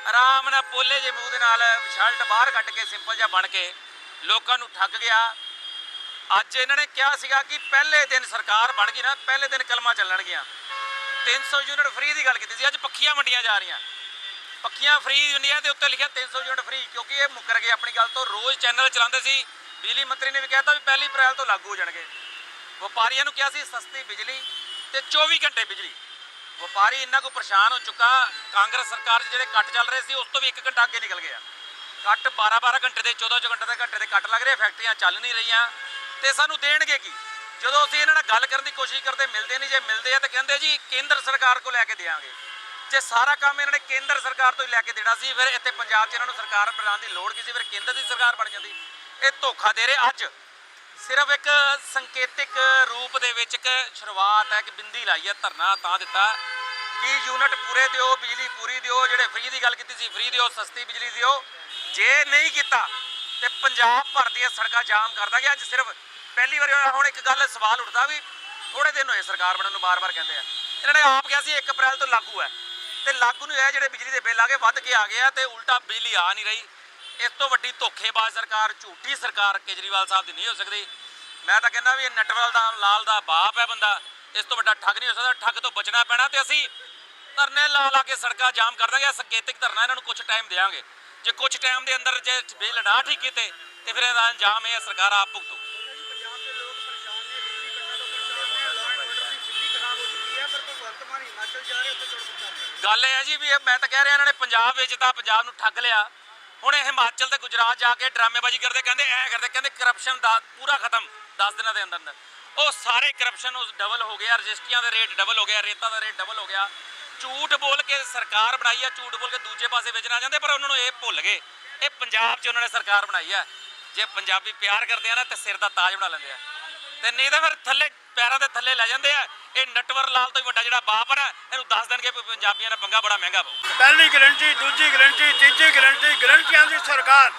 ਆਰਾਮ ਨਾਲ ਪੋਲੇ ਜੇ ਮੂੰਹ ਦੇ ਨਾਲ ਸ਼ਰਟ ਬਾਹਰ ਕੱਢ ਕੇ ਸਿੰਪਲ ਜਿਹਾ ਬਣ ਕੇ ਲੋਕਾਂ ਨੂੰ ਠੱਗ ਗਿਆ। ਅੱਜ ਇਹਨਾਂ ਨੇ ਕਿਹਾ ਸੀਗਾ ਕਿ ਪਹਿਲੇ ਦਿਨ ਸਰਕਾਰ ਬਣ ਗਈ ਨਾ, ਪਹਿਲੇ ਦਿਨ ਕਲਮਾਂ ਚੱਲਣਗੀਆਂ। 300 ਯੂਨਿਟ ਫ੍ਰੀ ਦੀ ਗੱਲ ਕੀਤੀ ਸੀ, ਅੱਜ ਪੱਖੀਆਂ ਵੰਡੀਆਂ ਜਾ ਰਹੀਆਂ। ਪੱਖੀਆਂ ਫ੍ਰੀ ਇੰਡੀਆ ਦੇ ਉੱਤੇ ਲਿਖਿਆ 300 ਯੂਨਿਟ ਫ੍ਰੀ, ਕਿਉਂਕਿ ਇਹ ਮੁੱਕਰ ਗਏ ਆਪਣੀ ਗੱਲ ਤੋਂ। ਰੋਜ਼ ਚੈਨਲ ਚਲਾਉਂਦੇ ਸੀ, ਬਿਜਲੀ ਮੰਤਰੀ ਨੇ ਵੀ ਕਹਿਤਾ ਵੀ 1 ਅਪ੍ਰੈਲ ਤੋਂ ਲਾਗੂ ਹੋ ਜਾਣਗੇ। ਵਪਾਰੀਆਂ ਨੂੰ ਕਿਹਾ ਸੀ ਸਸਤੀ ਬਿਜਲੀ ਤੇ 24 ਘੰਟੇ ਬਿਜਲੀ। ਵਪਾਰੀ ਇੰਨਾ ਕੋ ਪਰੇਸ਼ਾਨ ਹੋ ਚੁੱਕਾ, ਕਾਂਗਰਸ ਸਰਕਾਰ 'ਚ ਜਿਹੜੇ ਕੱਟ ਚੱਲ ਰਹੇ ਸੀ ਉਸ ਤੋਂ ਵੀ 1 ਘੰਟਾ ਅੱਗੇ ਨਿਕਲ ਗਿਆ। ਕੱਟ 12-12 ਘੰਟੇ ਦੇ 14 ਘੰਟੇ ਦੇ ਕੱਟ ਲੱਗ ਰਹੇ, ਫੈਕਟਰੀਆਂ ਚੱਲ ਨਹੀਂ ਰਹੀਆਂ ਤੇ ਸਾਨੂੰ ਦੇਣਗੇ ਕੀ? ਜਦੋਂ ਅਸੀਂ ਇਹਨਾਂ ਨਾਲ ਗੱਲ ਕਰਨ ਦੀ ਕੋਸ਼ਿਸ਼ ਕਰਦੇ ਮਿਲਦੇ ਨਹੀਂ, ਜੇ ਮਿਲਦੇ ਆ ਤਾਂ ਕਹਿੰਦੇ ਜੀ ਕੇਂਦਰ ਸਰਕਾਰ ਕੋਲ ਲੈ ਕੇ ਦੇਵਾਂਗੇ। ਜੇ ਸਾਰਾ ਕੰਮ ਇਹਨਾਂ ਨੇ ਕੇਂਦਰ ਸਰਕਾਰ ਤੋਂ ਹੀ ਲੈ ਕੇ ਦੇਣਾ ਸੀ, ਫਿਰ ਇੱਥੇ ਪੰਜਾਬ 'ਚ ਇਹਨਾਂ ਨੂੰ ਸਰਕਾਰ ਬਣਾਉਣ ਦੀ ਲੋੜ ਕੀ ਸੀ? ਫਿਰ ਕੇਂਦਰ ਦੀ ਸਰਕਾਰ ਬਣ ਜਾਂਦੀ। ਇਹ ਧੋਖਾ ਦੇ ਰਹੇ। ਅੱਜ ਸਿਰਫ ਇੱਕ ਸੰਕੇਤਿਕ ਰੂਪ ਦੇ ਵਿੱਚ ਇੱਕ ਸ਼ੁਰੂਆਤ ਹੈ ਕਿ ਬਿੰਦੀ ਲਾਈ ਹੈ, ਧਰਨਾ ਤਾਂ ਦਿੱਤਾ ਕਿ ਯੂਨਿਟ ਪੂਰੇ ਦਿਓ, ਬਿਜਲੀ ਪੂਰੀ ਦਿਓ, ਜਿਹੜੇ ਫ੍ਰੀ ਦੀ ਗੱਲ ਕੀਤੀ ਸੀ ਫ੍ਰੀ ਦਿਓ, ਸਸਤੀ ਬਿਜਲੀ ਦਿਓ। ਜੇ ਨਹੀਂ ਕੀਤਾ ਤੇ ਪੰਜਾਬ ਭਰ ਦੀਆਂ ਸੜਕਾਂ ਜਾਮ ਕਰ ਦਾਂਗੇ। ਅੱਜ ਸਿਰਫ ਪਹਿਲੀ ਵਾਰ ਹੋਇਆ। ਹੁਣ ਇੱਕ ਗੱਲ ਸਵਾਲ ਉੱਠਦਾ ਵੀ ਥੋੜੇ ਦਿਨ ਹੋਏ ਸਰਕਾਰ ਬਣਨ ਨੂੰ, ਬਾਰ-ਬਾਰ ਕਹਿੰਦੇ ਆ। ਇਹਨਾਂ ਨੇ ਆਪ ਕਿਹਾ ਸੀ 1 ਅਪ੍ਰੈਲ ਤੋਂ ਲਾਗੂ ਹੈ ਤੇ ਲਾਗੂ ਨਹੀਂ ਹੋਇਆ। ਜਿਹੜੇ ਬਿਜਲੀ ਦੇ ਬਿੱਲ ਆ ਗਏ ਵੱਧ ਕੇ ਆ ਗਏ ਆ ਤੇ ਉਲਟਾ ਬਿਜਲੀ ਆ ਨਹੀਂ ਰਹੀ। ਇਸ ਤੋਂ ਵੱਡੀ ਧੋਖੇਬਾਜ਼ ਸਰਕਾਰ, ਝੂਠੀ ਸਰਕਾਰ ਕੇਜਰੀਵਾਲ ਸਾਹਿਬ ਦੀ ਨਹੀਂ ਹੋ ਸਕਦੀ। ਮੈਂ ਤਾਂ ਕਹਿੰਦਾ ਵੀ ਇਹ ਨਟਵਰ ਦਾ ਲਾਲ ਦਾ ਬਾਪ ਹੈ ਬੰਦਾ, ਇਸ ਤੋਂ ਵੱਡਾ ਠੱਗ ਨਹੀਂ ਹੋ ਸਕਦਾ। ਠੱਗ ਤੋਂ ਬਚਣਾ ਪੈਣਾ ਤੇ ਅਸੀਂ ਧਰਨੇ ਲਾ ਕੇ ਸੜਕਾਂ ਜਾਮ ਕਰ ਦਾਂਗੇ। ਸੰਕੇਤਿਕ ਧਰਨਾ ਇਹਨਾਂ ਨੂੰ ਕੁਝ ਟਾਈਮ ਦੇਵਾਂਗੇ। ਜੇ ਕੁਝ ਟਾਈਮ ਦੇ ਅੰਦਰ ਜੇ ਬਿੱਲ ਨਾ ਠੀਕ ਕੀਤੇ ਤੇ ਫਿਰ ਇਹਦਾ ਅੰਜਾਮ ਇਹ ਸਰਕਾਰ ਆਪ ਭੁਗਤੂ। ਗੱਲ ਇਹ ਹੈ ਜੀ ਵੀ ਮੈਂ ਤਾਂ ਕਹਿ ਰਿਹਾ ਇਹਨਾਂ ਨੇ ਪੰਜਾਬ ਵਿੱਚ ਤਾਂ ਪੰਜਾਬ ਨੂੰ ਠੱਗ ਲਿਆ। ਹੁਣ ਇਹ ਹਿਮਾਚਲ ਤੇ ਗੁਜਰਾਤ ਜਾ ਕੇ ਡਰਾਮੇਬਾਜ਼ੀ ਕਰਦੇ, ਕਹਿੰਦੇ ਕਰਪਸ਼ਨ ਦਾ ਪੂਰਾ ਖਤਮ 10 ਦਿਨਾਂ ਦੇ ਅੰਦਰ। ਉਹ ਸਾਰੇ ਕਰਪਸ਼ਨ ਉਸ ਡਬਲ ਹੋ ਗਿਆ, ਰਜਿਸਟਰੀਆਂ ਦੇ ਰੇਟ ਡਬਲ ਹੋ ਗਿਆ, ਰੇਤਾਂ ਦਾ ਰੇਟ ਡਬਲ ਹੋ ਗਿਆ। ਝੂਠ ਬੋਲ ਕੇ ਸਰਕਾਰ ਬਣਾਈ ਹੈ, ਝੂਠ ਬੋਲ ਕੇ ਦੂਜੇ ਪਾਸੇ ਵੇਚਣਾ ਚਾਹੁੰਦੇ, ਪਰ ਉਹਨਾਂ ਨੂੰ ਇਹ ਭੁੱਲ ਗਏ ਇਹ ਪੰਜਾਬ 'ਚ ਉਹਨਾਂ ਨੇ ਸਰਕਾਰ ਬਣਾਈ ਹੈ। ਜੇ ਪੰਜਾਬੀ ਪਿਆਰ ਕਰਦੇ ਆ ਨਾ ਤੇ ਸਿਰ ਦਾ ਤਾਜ ਬਣਾ ਲੈਂਦੇ ਆ, ਤੇ ਨਹੀਂ ਤਾਂ ਫਿਰ ਥੱਲੇ ਪੈਰਾਂ ਦੇ ਥੱਲੇ ਲੈ ਜਾਂਦੇ ਆ। ਇਹ ਨਟਵਰ ਲਾਲ ਤੋਂ ਵੱਡਾ ਜਿਹੜਾ ਬਾਪ ਹੈ ਨਾ, ਇਹਨੂੰ ਦੱਸ ਦੇਣਗੇ ਪੰਜਾਬੀਆਂ ਦਾ ਪੰਗਾ ਬੜਾ ਮਹਿੰਗਾ ਪਊ। ਪਹਿਲੀ ਗਰੰਟੀ, ਦੂਜੀ ਗਰੰਟੀ, ਤੀਜੀ ਗਰੰਟੀ, ਗਰੰਟੀਆਂ ਦੀ ਸਰਕਾਰ।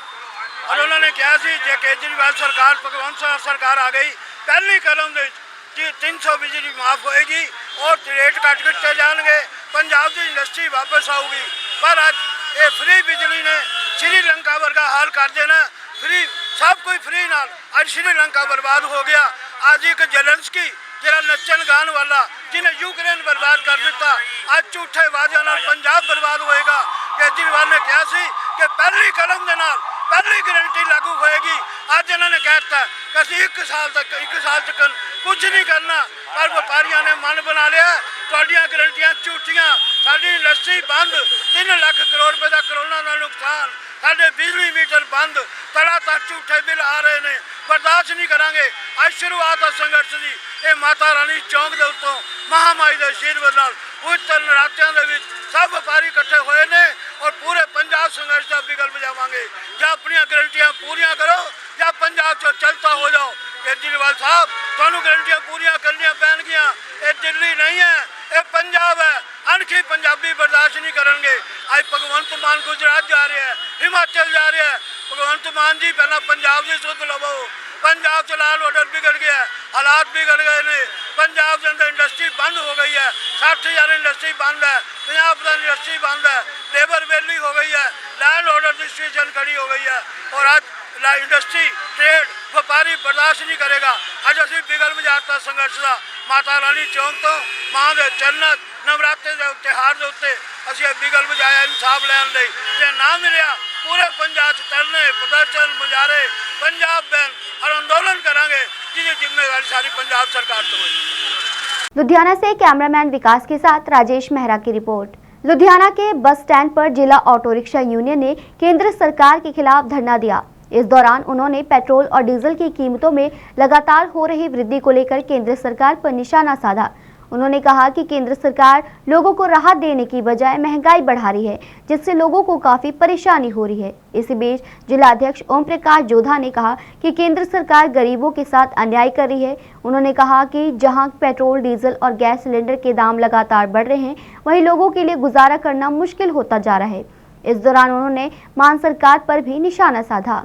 ਔਰ ਉਹਨਾਂ ਨੇ ਕਿਹਾ ਸੀ ਜੇ ਕੇਜਰੀਵਾਲ ਸਰਕਾਰ, ਭਗਵੰਤ ਮਾਨ ਸਰਕਾਰ ਆ ਗਈ, ਪਹਿਲੀ ਕਦਮ ਦੇ 300 ਬਿਜਲੀ ਮਾਫ ਹੋਏਗੀ और रेट कट किए जाएंगे, पंजाब की इंडस्ट्री वापस आऊगी। पर अज ये फ्री बिजली ने श्रीलंका वर्गा हाल कर देना। फ्री सब कुछ फ्री नाल अज श्रीलंका बर्बाद हो गया। अज एक जेलेंस्की जरा नचन गान वाला जिन्हें यूक्रेन बर्बाद कर दिता, अज झूठे वादे नाल पंजाब बर्बाद होएगा। केजरीवाल ने कहा सी कि पहली कलम दे नाल पहली गारंटी लागू होएगी। अज इन्होंने कहता कि असीं 1 साल तक कुछ नहीं करना, पर व्यापारियों ने मन बना लिया तुहाडियां गारंटियां झूठियां। साडी इंडस्ट्री बंद, 3 लाख करोड़ रुपए का करोना का नुकसान, साडे बिजली मीटर बंद, तड़ाताड़ झूठे बिल आ रहे हैं, बर्दाश्त नहीं करांगे। अज शुरुआत है संघर्ष की। ये माता रानी चौंक के उत्तों महामारी के आशीर्वाद नाल पवित्र नरात्यां दे विच सब व्यापारी इकट्ठे हुए ने और पूरे पंजाब संघर्ष का बिगल बजावांगे। या अपनी गारंटियां पूरियां करो या पंजाब चो चलता हो जाओ। केजरीवाल साहब तुहानू गारंटियां पूरियां करनियां पैणगियां। ये दिल्ली नहीं है, ये पंजाब है। अणखी पंजाबी बर्दाश्त नहीं करेंगे। आज भगवंत मान गुजरात जा रहे हैं, हिमाचल जा रहे हैं। भगवंत मान जी पहला पंजाब की सुध लवो। पंजाब च लॉ ऑर्डर बिगड़ गया, हालात बिगड़ गए ने। पंजाब के अंदर इंडस्ट्री बंद हो गई है, 60,000 इंडस्ट्री बंद है, 50% इंडस्ट्री बंद है, लेबर वैली हो गई है, लैंड ऑर्डर की सिचुएशन खड़ी हो गई है। और आज इंडस्ट्री ट्रेड व्यापारी बर्दाश्त नहीं करेगा। अज असीं बिगल बजाता संघर्ष का माता रानी चौंक तो मां के चरणों नवरात्रे के त्योहार के उत्ते असीं बिगल बजाया इंसाफ लैण लई। जे ना मिलिया पूरे पंजाब धरने, प्रदर्शन, मुजाहरे, पंजाब बैन और अंदोलन करांगे, जिसकी जिम्मेवारी सारी पंजाब सरकार तो होगी। लुधियाना से कैमरामैन विकास के साथ राजेश मेहरा की रिपोर्ट। लुधियाना के बस स्टैंड पर जिला ऑटो रिक्शा यूनियन ने केंद्र सरकार के खिलाफ धरना दिया। इस दौरान उन्होंने पेट्रोल और डीजल की कीमतों में लगातार हो रही वृद्धि को लेकर केंद्र सरकार पर निशाना साधा। उन्होंने कहा कि केंद्र सरकार लोगों को राहत देने की बजाय महंगाई बढ़ा रही है, जिससे लोगों को काफ़ी परेशानी हो रही है। इसी बीच जिलाध्यक्ष ओम प्रकाश जोधा ने कहा कि केंद्र सरकार गरीबों के साथ अन्याय कर रही है। उन्होंने कहा कि जहां पेट्रोल, डीजल और गैस सिलेंडर के दाम लगातार बढ़ रहे हैं, वहीं लोगों के लिए गुजारा करना मुश्किल होता जा रहा है। इस दौरान उन्होंने मान सरकार पर भी निशाना साधा।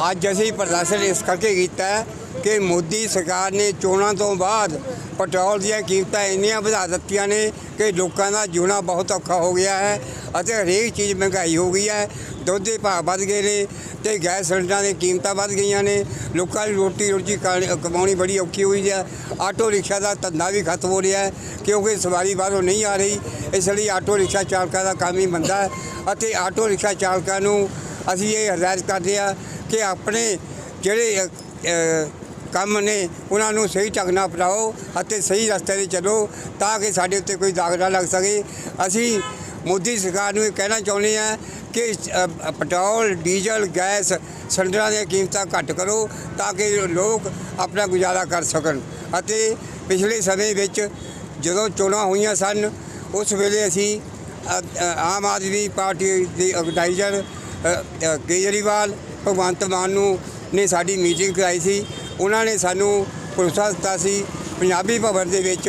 ਅੱਜ ਅਸੀਂ ਪ੍ਰਦਰਸ਼ਨ ਇਸ ਕਰਕੇ ਕੀਤਾ ਹੈ ਕਿ ਮੋਦੀ ਸਰਕਾਰ ਨੇ ਚੋਣਾਂ ਤੋਂ ਬਾਅਦ ਪੈਟਰੋਲ ਦੀਆਂ ਕੀਮਤਾਂ ਇੰਨੀਆਂ ਵਧਾ ਦਿੱਤੀਆਂ ਨੇ ਕਿ ਲੋਕਾਂ ਦਾ ਜਿਉਣਾ ਬਹੁਤ ਔਖਾ ਹੋ ਗਿਆ ਹੈ ਅਤੇ ਹਰੇਕ ਚੀਜ਼ ਮਹਿੰਗਾਈ ਹੋ ਗਈ ਹੈ। ਦੁੱਧ ਦੇ ਭਾਅ ਵੱਧ ਗਏ ਨੇ ਤੇ ਗੈਸ ਸਿਲੰਡਰਾਂ ਦੀਆਂ ਕੀਮਤਾਂ ਵੱਧ ਗਈਆਂ ਨੇ। ਲੋਕਾਂ ਦੀ ਰੋਟੀ ਕਮਾਉਣੀ ਬੜੀ ਔਖੀ ਹੋਈ ਹੈ। ਆਟੋ ਰਿਕਸ਼ਾ ਦਾ ਧੰਦਾ ਵੀ ਖਤਮ ਹੋ ਰਿਹਾ ਹੈ ਕਿਉਂਕਿ ਸਵਾਰੀ ਬਾਹਰੋਂ ਨਹੀਂ ਆ ਰਹੀ, ਇਸ ਲਈ ਆਟੋ ਰਿਕਸ਼ਾ ਚਾਲਕਾਂ ਦਾ ਕੰਮ ਹੀ ਮੰਦਾ ਹੈ ਅਤੇ ਆਟੋ ਰਿਕਸ਼ਾ ਚਾਲਕਾਂ ਨੂੰ ਅਸੀਂ ਇਹ ਹਦਾਇਤ ਕਰਦੇ ਹਾਂ ਕਿ ਆਪਣੇ ਜਿਹੜੇ ਕੰਮ ਨੇ ਉਹਨਾਂ ਨੂੰ ਸਹੀ ਢੰਗ ਨਾਲ ਅਪਣਾਓ ਅਤੇ ਸਹੀ ਰਸਤੇ 'ਤੇ ਚੱਲੋ ਤਾਂ ਕਿ ਸਾਡੇ ਉੱਤੇ ਕੋਈ ਦਾਗ ਨਾ ਲੱਗ ਸਕੇ। ਅਸੀਂ ਮੋਦੀ ਸਰਕਾਰ ਨੂੰ ਇਹ ਕਹਿਣਾ ਚਾਹੁੰਦੇ ਹਾਂ ਕਿ ਪੈਟਰੋਲ, ਡੀਜ਼ਲ, ਗੈਸ ਸਿਲੰਡਰਾਂ ਦੀਆਂ ਕੀਮਤਾਂ ਘੱਟ ਕਰੋ ਤਾਂ ਕਿ ਲੋਕ ਆਪਣਾ ਗੁਜ਼ਾਰਾ ਕਰ ਸਕਣ। ਅਤੇ ਪਿਛਲੇ ਸਮੇਂ ਵਿੱਚ ਜਦੋਂ ਚੋਣਾਂ ਹੋਈਆਂ ਸਨ ਉਸ ਵੇਲੇ ਅਸੀਂ ਆਮ ਆਦਮੀ ਪਾਰਟੀ ਦੇ ਆਰਗੇਨਾਈਜ਼ਰ ਕੇਜਰੀਵਾਲ ਭਗਵੰਤ ਮਾਨ ਨੂੰ ਨੇ ਸਾਡੀ ਮੀਟਿੰਗ ਕਰਾਈ ਸੀ। ਉਹਨਾਂ ਨੇ ਸਾਨੂੰ ਭਰੋਸਾ ਦਿੱਤਾ ਸੀ ਪੰਜਾਬੀ ਭਵਨ ਦੇ ਵਿੱਚ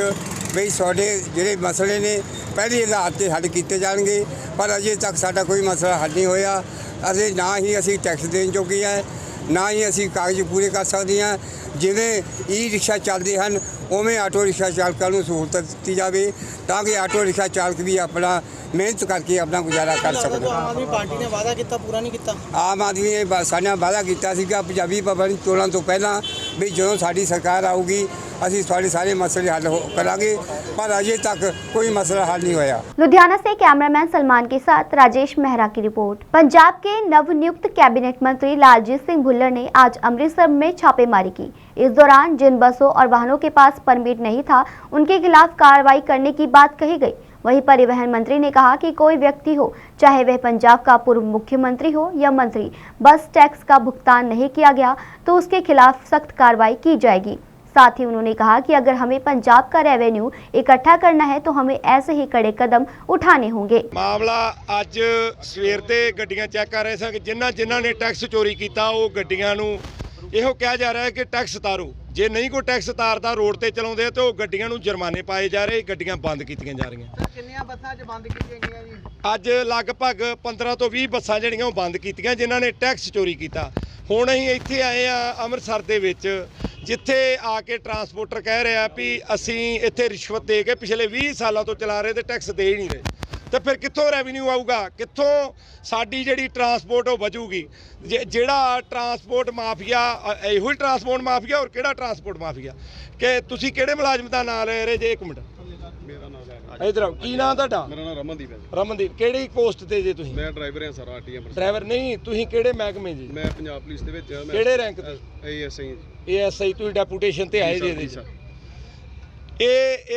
ਵੀ ਤੁਹਾਡੇ ਜਿਹੜੇ ਮਸਲੇ ਨੇ ਪਹਿਲੇ ਆਧਾਰ 'ਤੇ ਹੱਲ ਕੀਤੇ ਜਾਣਗੇ, ਪਰ ਅਜੇ ਤੱਕ ਸਾਡਾ ਕੋਈ ਮਸਲਾ ਹੱਲ ਨਹੀਂ ਹੋਇਆ। ਅਤੇ ਨਾ ਹੀ ਅਸੀਂ ਟੈਕਸ ਦੇਣ ਜੋਗੇ ਹੈ, ਨਾ ਹੀ ਅਸੀਂ ਕਾਗਜ਼ ਪੂਰੇ ਕਰ ਸਕਦੇ ਹਾਂ। ਜਿਵੇਂ ਈ ਰਿਕਸ਼ਾ ਚੱਲਦੇ ਹਨ ਉਵੇਂ ਆਟੋ ਰਿਕਸ਼ਾ ਚਾਲਕਾਂ ਨੂੰ ਸਹੂਲਤ ਦਿੱਤੀ ਜਾਵੇ ਤਾਂ ਕਿ ਆਟੋ ਰਿਕਸ਼ਾ ਚਾਲਕ ਵੀ ਆਪਣਾ ਮਿਹਨਤ ਕਰਕੇ ਆਪਣਾ ਗੁਜ਼ਾਰਾ ਕਰ ਸਕਣ। ਆਮ ਆਦਮੀ ਪਾਰਟੀ ਨੇ ਵਾਅਦਾ ਕੀਤਾ, ਪੂਰਾ ਨਹੀਂ ਕੀਤਾ। ਆਮ ਆਦਮੀ ਨੇ ਸਾਡਾ ਵਾਅਦਾ ਕੀਤਾ ਸੀਗਾ ਪੰਜਾਬੀ ਭਵਨ ਚੋਣਾਂ ਤੋਂ ਪਹਿਲਾਂ ਵੀ ਜਦੋਂ ਸਾਡੀ ਸਰਕਾਰ ਆਊਗੀ ਅਸੀਂ ਤੁਹਾਡੇ ਸਾਰੇ ਮਸਲੇ ਹੱਲ ਕਰਾਂਗੇ, पर अजय तक कोई मसला हल नहीं होया। लुधियाना से कैमरामैन सलमान के साथ राजेश मेहरा की रिपोर्ट। पंजाब के नवनियुक्त कैबिनेट मंत्री लालजीत सिंह भुल्लर ने आज अमृतसर में छापेमारी की। इस दौरान जिन बसों और वाहनों के पास परमिट नहीं था उनके खिलाफ कार्रवाई करने की बात कही गई। वहीं परिवहन मंत्री ने कहा कि कोई व्यक्ति हो, चाहे वह पंजाब का पूर्व मुख्यमंत्री हो या मंत्री, बस टैक्स का भुगतान नहीं किया गया तो उसके खिलाफ सख्त कार्रवाई की जाएगी। साथ ही उन्होंने कहा कि अगर हमें पंजाब का रेवेन्यू इकट्ठा करना है तो हमें ऐसे ही कड़े कदम उठाने होंगे। मामला अज सवेर ते गड्डियां चैक कर रहे थे, जिन्हां ने टैक्स चोरी किया वो गड्डियां नूं इहो कहा जा रहा है कि टैक्स उतारो, जे नहीं कोई टैक्स उतारदा रोड ते चलाउंदे तो गड्डियां नूं जुर्माने पाए जा रहे, गड्डियां बंद कीतियां जा रहीआं। किन्नियां बसां च बंद कीतियां गईयां जी? अज लगभग 15 तो 20 बसां जिहड़ियां बंद कीतियां जिन्हां ने टैक्स चोरी किया। हुण असीं इत्थे आए आ अमृतसर दे विच जिथे आके ट्रांसपोर्टर कह रहा भी असी इत्थे रिश्वत दे के पिछले 20 सालों तो चला रहे तो टैक्स दे ही नहीं रहे, तो फिर कित्थों रेवन्यू आऊगा, कित्थों साडी जिहड़ी ट्रांसपोर्ट वो वजूगी। जिहड़ा ट्रांसपोर्ट माफिया इहो ही ट्रांसपोर्ट माफिया और किहड़ा ट्रांसपोर्ट माफिया कि तुसीं किहड़े मुलाजम दा नाम ले रहे जे? एक मिनट इधर आओ, की नाम तुहाडा? मेरा नाम रमनदीप है। रमनदीप किहड़ी पोस्ट ते जे तुसीं? मैं ड्राइवर हां सर, आरटीएम ड्राइवर नहीं, तुसीं किहड़े महकमे जी? मैं पंजाब पुलिस दे विच किहड़े रैंक ते? एएसआई। एएसआई तुसीं डेपूटेशन ते आए जे सर।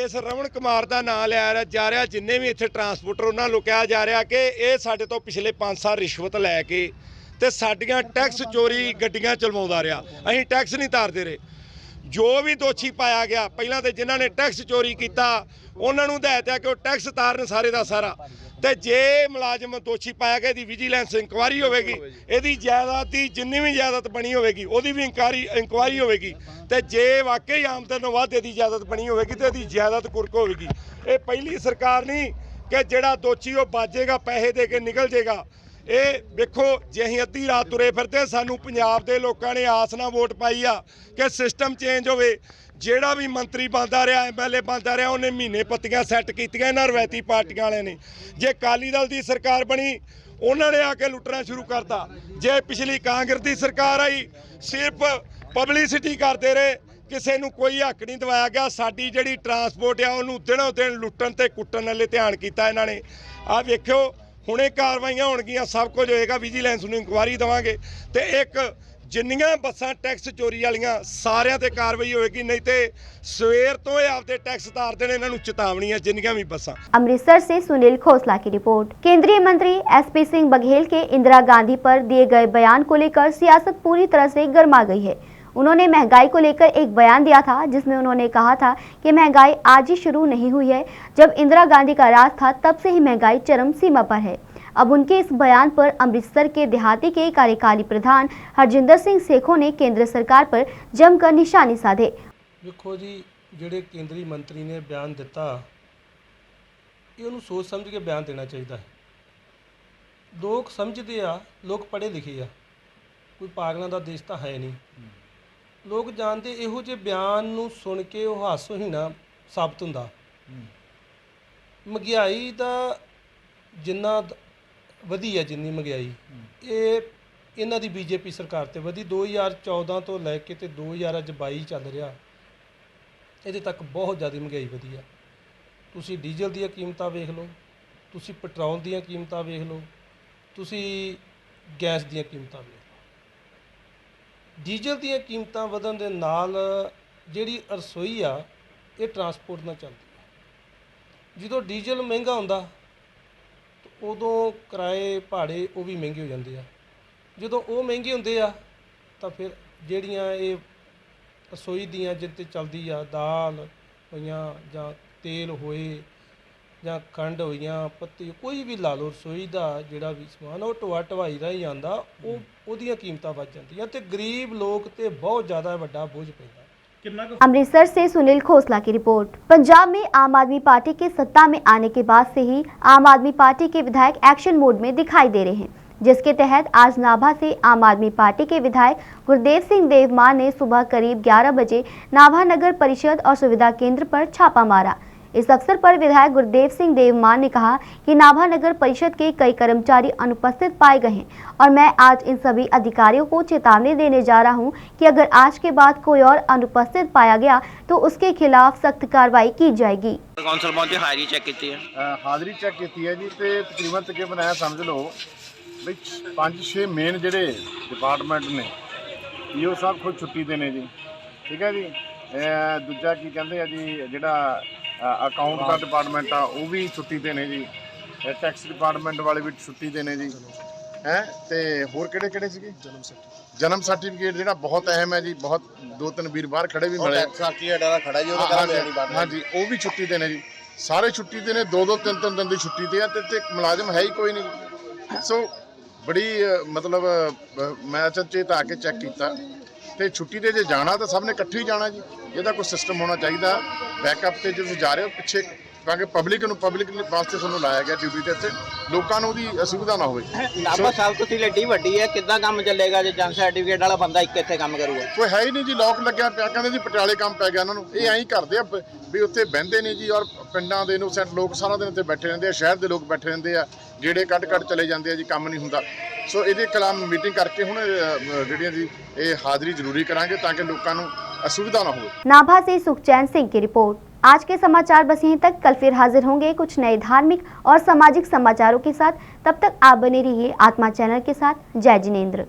इस रमन कुमार का नाम लिया जा रहा, जिन्ने भी इत्थे ट्रांसपोर्टर उन्होंने लोग कहा जा रहा कि ये साडे तो पिछले 5 साल रिश्वत लैके ते साडियां टैक्स चोरी गड्डियां चलवाउंदा रहा, असीं टैक्स नहीं तारदे रहे। जो भी दोषी पाया गया पहला तो जिन्हों ने टैक्स चोरी किया उन्होंने हदायत है कि वो टैक्स तारन सारे का सारा, तो जे मुलाजम दोषी पाया गया यदि विजिलेंस इंक्वायरी होगी, यदि जायदाद की जिन्नी भी जायदाद बनी होगी वही भी इंक्वायरी होगी, तो जे वाकई आमदन वध यदि जायदाद बनी होगी तो यदि जायदाद कुर्क होगी। ये पहली सरकार नहीं कि जोड़ा दोषी वो बाजेगा पैसे दे के निकल जाएगा। ये देखो जे असीं अद्धी रात तुरे फिरते सानू पंजाब के लोगों ने आस नाल वोट पाई आ कि सिस्टम चेंज होवे, ਜਿਹੜਾ भी मंत्री बनता रहा MLA बनता रहा उन्हें महीने पत्तियां सैट कीतियां इन्हां रवायती पार्टियां वाले ने। जे अकाली दल की सरकार बनी उन्होंने आके लुटना शुरू करता, जे पिछली कांग्रेस की सरकार आई सिर्फ पब्लिसिटी करते रहे, किसी नूं कोई हक नहीं दवाया गया। साडी जिहड़ी ट्रांसपोर्ट आ उहनूं दिनों दिन लुट्टण ते कुट्टण वाले ध्यान किया इन्हां ने। आ वेखियो हुणे कार्रवाइयां होणगीਆਂ, सब कुछ होएगा, विजिलेंस नूं इंक्वायरी देवांगे ते एक जिन्नियां बसां टैक्स चोरी वालियां सारियां ते कार्रवाई होएगी, नहीं ते सवेर तो आपदे टैक्स तारदे ने इन्हां नूं चेतावनी है जिन्नियां भी बसां। अमृतसर से सुनील खोसला की रिपोर्ट। केंद्रीय मंत्री SP सिंह बघेल के इंदिरा गांधी पर दिए गए बयान को लेकर सियासत पूरी तरह से गर्मा गई है। उन्होंने महंगाई को लेकर एक बयान दिया था जिसमें उन्होंने कहा था कि महंगाई आज ही शुरू नहीं हुई है, जब इंदिरा गांधी का राज था तब से ही महंगाई चरम सीमा पर है। अब उनके इस बयान पर अमृतसर के देहाती के कार्यकारी प्रधान हरजिंदर सिंह सेखों ने केंद्र सरकार पर जमकर निशाने साधे। देखो जी, ਜਿਹੜੇ ਕੇਂਦਰੀ ਮੰਤਰੀ ਨੇ ਬਿਆਨ ਦਿੱਤਾ ਇਹ ਉਹਨੂੰ ਸੋਚ ਸਮਝ ਕੇ ਬਿਆਨ ਦੇਣਾ ਚਾਹੀਦਾ ਹੈ। ਲੋਕ ਸਮਝਦੇ ਆ, ਲੋਕ ਪੜ੍ਹੇ ਲਿਖੇ ਆ, ਕੋਈ ਪਾਗਲਾਂ ਦਾ ਦੇਸ਼ ਤਾਂ ਹੈ ਨਹੀਂ। ਲੋਕ ਜਾਣਦੇ ਇਹੋ ਜਿਹੇ ਬਿਆਨ ਨੂੰ ਸੁਣ ਕੇ ਉਹ ਹਾਸੋਹੀਣਾ ਸਾਬਤ ਹੁੰਦਾ। ਮਹਿੰਗਾਈ ਦਾ ਜਿੰਨਾ ਵਧੀ ਆ, ਜਿੰਨੀ ਮਹਿੰਗਾਈ ਇਹ ਇਹਨਾਂ ਦੀ ਬੀਜੇਪੀ ਸਰਕਾਰ ਤੇ ਵਧੀ। 2014 ਤੋਂ ਲੈ ਕੇ ਤੇ 2022 ਚੱਲ ਰਿਹਾ, ਇਹਦੇ ਤੱਕ ਬਹੁਤ ਜ਼ਿਆਦਾ ਮਹਿੰਗਾਈ ਵਧੀ ਆ। ਤੁਸੀਂ ਡੀਜ਼ਲ ਦੀਆਂ ਕੀਮਤਾਂ ਵੇਖ ਲਓ, ਤੁਸੀਂ ਪੈਟਰੋਲ ਦੀਆਂ ਕੀਮਤਾਂ ਵੇਖ ਲਓ, ਤੁਸੀਂ ਗੈਸ ਦੀਆਂ ਕੀਮਤਾਂ ਵੇਖ ਲਓ। ਡੀਜ਼ਲ ਦੀਆਂ ਕੀਮਤਾਂ ਵਧਣ ਦੇ ਨਾਲ ਜਿਹੜੀ ਰਸੋਈ ਆ ਇਹ ਟਰਾਂਸਪੋਰਟ ਨਾਲ ਚੱਲਦੀ ਹੈ। ਜਦੋਂ ਡੀਜ਼ਲ ਮਹਿੰਗਾ ਹੁੰਦਾ ਉਦੋਂ ਕਿਰਾਏ ਭਾੜੇ ਉਹ ਵੀ ਮਹਿੰਗੇ ਹੋ ਜਾਂਦੇ ਆ। ਜਦੋਂ ਉਹ ਮਹਿੰਗੇ ਹੁੰਦੇ ਆ ਤਾਂ ਫਿਰ ਜਿਹੜੀਆਂ ਇਹ ਰਸੋਈ ਦੀਆਂ ਜਿਹ 'ਤੇ ਚੱਲਦੀ ਆ, ਦਾਲ ਹੋਈਆਂ ਜਾਂ ਤੇਲ ਹੋਏ ਜਾਂ ਖੰਡ ਹੋਈਆਂ, ਪੱਤੀ, ਕੋਈ ਵੀ ਲਾ ਲਓ, ਰਸੋਈ ਦਾ ਜਿਹੜਾ ਵੀ ਸਮਾਨ ਉਹ ਢੋਆ ਢਵਾਈ ਦਾ ਹੀ ਆਉਂਦਾ, ਉਹਦੀਆਂ ਕੀਮਤਾਂ ਵੱਧ ਜਾਂਦੀਆਂ ਤੇ ਗਰੀਬ ਲੋਕ ਤੇ ਬਹੁਤ ਜ਼ਿਆਦਾ ਵੱਡਾ बोझ ਪੈਂਦਾ। अमृतसर से सुनील खोसला की रिपोर्ट। पंजाब में आम आदमी पार्टी के सत्ता में आने के बाद से ही आम आदमी पार्टी के विधायक एक्शन मोड में दिखाई दे रहे हैं, जिसके तहत आज नाभा से आम आदमी पार्टी के विधायक गुरदेव सिंह देवमान ने सुबह करीब 11 बजे नाभा नगर परिषद और सुविधा केंद्र पर छापा मारा। इस अवसर पर विधायक गुरदेव सिंह देवमान ने कहा कि नाभा नगर परिषद के कई कर्मचारी अनुपस्थित पाए गए हैं और मैं आज इन सभी अधिकारियों को चेतावनी देने जा रहा हूं कि अगर आज के बाद कोई और अनुपस्थित पाया गया तो उसके खिलाफ सख्त कार्रवाई की जाएगी। काउंसिल पहुंचे, हाजिरी चेक की है, हाजिरी चेक की है जी, तो तकरीबन तकरीबन है समझ लो भी 5-6 मेन जोड़े डिपार्टमेंट ने ईओ साहब खुद छुट्टी देने जी, ठीक है जी। दूजा की कहते हैं जी जोड़ा अकाउंट का डिपार्टमेंट आ वो भी छुट्टी देने जी, टैक्स डिपार्टमेंट वाले भी छुट्टी देने जी हैं। तो होर किहड़े सीगे? जन्म सर्टिफिकेट जोड़ा बहुत अहम है जी, बहुत 2-3 वीर बाहर खड़े भी मिले, हाँ जी, वो भी छुट्टी देने जी, सारे छुट्टी देने, 2-2 3-3 दिन की छुट्टी ते मुलाजिम है ही कोई नहीं। सो बड़ी मतलब मैं अचनचेत आके चेक किया तो छुट्टी ते जे जाना तो सब ने इकट्ठे ही जाना जी, ਇਹਦਾ ਕੋਈ ਸਿਸਟਮ ਹੋਣਾ ਚਾਹੀਦਾ ਬੈਕਅਪ ਤੇ। ਜੇ ਤੁਸੀਂ ਜਾ ਰਹੇ ਹੋ ਪਿੱਛੇ ਕਿਉਂਕਿ ਪਬਲਿਕ ਵਾਸਤੇ ਤੁਹਾਨੂੰ ਲਾਇਆ ਗਿਆ ਡਿਊਟੀ ਤੇ, ਇੱਥੇ ਲੋਕਾਂ ਨੂੰ ਉਹਦੀ ਅਸੁਵਿਧਾ ਨਾ ਹੋਵੇ। ਨਾਭਾ ਸਾਹਿਬ ਤੁਸੀਂ ਲੱਡੀ ਵੱਡੀ ਹੈ, ਕਿੱਦਾਂ ਕੰਮ ਚੱਲੇਗਾ ਜੇ ਜਨਮ ਸਰਟੀਫਿਕੇਟ ਵਾਲਾ ਬੰਦਾ ਇੱਕ ਇੱਥੇ ਕੰਮ ਕਰੂਗਾ? ਕੋਈ ਹੈ ਹੀ ਨਹੀਂ ਜੀ, ਲੋਕ ਲੱਗਿਆ ਪਿਆ, ਕਹਿੰਦੇ ਜੀ ਪਟਿਆਲੇ ਕੰਮ ਪੈ ਗਿਆ ਇਹਨਾਂ ਨੂੰ। ਇਹ ਐਂ ਹੀ ਕਰਦੇ ਆ ਵੀ ਉੱਥੇ ਬਹਿੰਦੇ ਨਹੀਂ ਜੀ, ਔਰ ਪਿੰਡਾਂ ਦੇ ਇਨੋਸੈਂਟ ਲੋਕ ਸਾਰਾ ਦਿਨ ਉੱਥੇ ਬੈਠੇ ਰਹਿੰਦੇ ਆ, ਸ਼ਹਿਰ ਦੇ ਲੋਕ ਬੈਠੇ ਰਹਿੰਦੇ ਆ, ਜਿਹੜੇ ਕੱਢ ਚਲੇ ਜਾਂਦੇ ਆ ਜੀ, ਕੰਮ ਨਹੀਂ ਹੁੰਦਾ। ਸੋ ਇਹਦੇ ਖਿਲਾਫ ਮੀਟਿੰਗ ਕਰਕੇ ਹੁਣ ਜਿਹੜੀਆਂ ਜੀ ਇਹ ਹਾਜ਼ਰੀ ਜ਼ਰੂਰੀ ਕਰਾਂਗੇ ਤਾਂ ਕਿ ਲੋਕਾਂ ਨੂੰ असुविधा ना हो। नाभा से सुखचैन सिंह की रिपोर्ट। आज के समाचार बस यहीं तक, कल फिर हाजिर होंगे कुछ नए धार्मिक और सामाजिक समाचारों के साथ। तब तक आप बने रहिए आत्मा चैनल के साथ। जय जिनेंद्र।